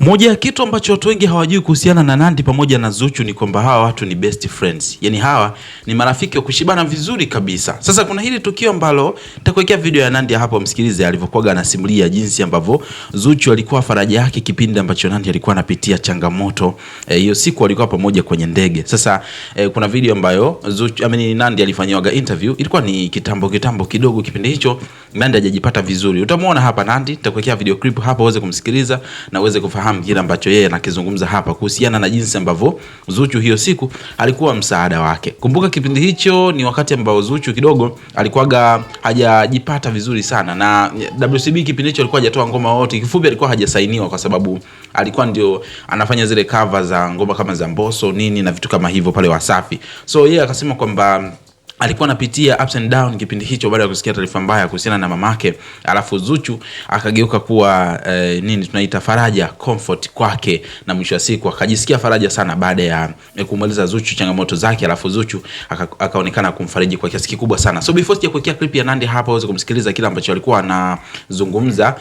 Moja ya kitu ambacho watu wengi hawajui kuhusiana na Nandy pamoja na Zuchu ni kwamba hawa watu ni best friends. Yaani hawa ni marafiki wa kushibana vizuri kabisa. Sasa kuna hili tukio ambalo nitakuwekea video ya Nandy hapo, msikilize alivyokuwa anasimulia jinsi ambavyo Zuchu alikuwa faraja yake kipindi ambacho Nandy alikuwa anapitia changamoto. Hiyo siku walikuwa pamoja kwenye ndege. Sasa kuna video ambayo Zuchu Nandy alifanyiwa interview. Ilikuwa ni kitambo kidogo kipindi hicho Nandy hajajipata vizuri. Utamuona hapa Nandy, nitakuwekea video clip hapa uweze kumsikiliza na uweze kufahamu kile ambacho yeye anakizungumza hapa kuhusiana na jinsi ambavyo Zuchu hiyo siku alikuwa msaada wake. Kumbuka kipindi hicho ni wakati ambao Zuchu kidogo alikuwaga hajajipata vizuri sana, na WCB kipindi hicho alikuwa hajatoa ngoma yote. Kifupi alikuwa hajasainiwa kwa sababu alikuwa ndio anafanya zile cover za ngoma kama za Mbosso nini na vitu kama hivyo pale Wasafi. So yeye akasema kwamba alikuwa anapitia ups and down kipindi hicho baada ya kusikia taarifa mbaya kuhusiana na mamake, alafu Zuchu akageuka kuwa tunaita faraja, comfort kwake, na mwisho wa siku akajisikia faraja sana baada ya kumaliza Zuchu changamoto zake, alafu Zuchu akaonekana kumfariji kwa kiasi kikubwa sana. So before sijakuwekea clip ya Nandy hapa uweze kumsikiliza kile ambacho alikuwa anazungumza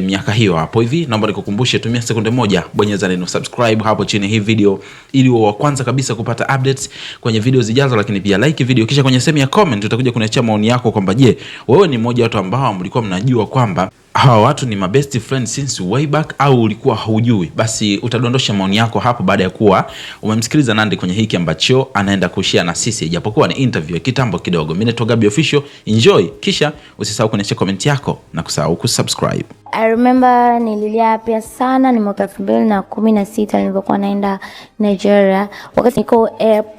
miaka hiyo hapo hivi, naomba nikukumbushe, tumia sekunde moja, bonyeza neno subscribe hapo chini hii video ili wa kwanza kabisa kupata updates kwenye video zijazo, lakini pia like video, kisha kwenye sehemu ya comment utakuja kuniachia maoni yako kwamba je, wewe ni mmoja wa watu ambao mlikuwa mnajua kwamba hawa watu ni my best friends since way back, au ulikuwa hujui? Basi utadondosha maoni yako hapo baada ya kuwa umemsikiliza Nandy kwenye hiki ambacho anaenda kushare na sisi, japokuwa ni interview ya kitambo kidogo. Mimi ni Gabi Official, enjoy, kisha usisahau kuniachia comment yako na kusahau kusubscribe. I remember nililia pia sana, ni mwaka 2016 nilipokuwa naenda Nigeria. Wakati niko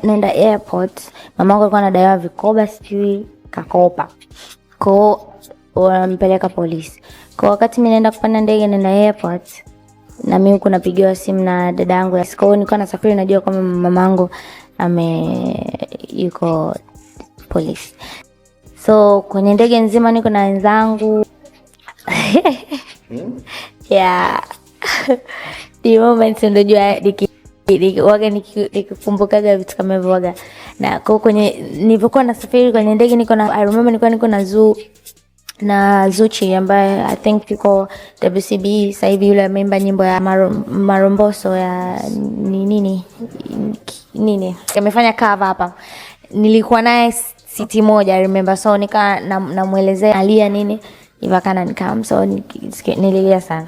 naenda airport, mamangu alikuwa anadaiwa vikoba, sijui kakopa. Kwa wanampeleka polisi. Kwa wakati mimi naenda kupanda ndege naenda airport, na mimi huko napigiwa simu na dadangu. Kwa hiyo nilikuwa nasafiri, najua kama mamangu yuko polisi. So kwenye ndege nzima niko na wenzangu. Yeah. The moment unajua nikikumbukaga vitu kama hivyo waga. Na kwa kwenye nilipokuwa nasafiri kwenye ndege I remember niko na Zuchu ambaye I think yuko WCB sasa hivi, yule member nyimbo ya Maromboso ya nini amefanya cover hapa. Nilikuwa naye city moja, I remember. So nika namuelezea alia nini ivakana nikam, so nililia sana.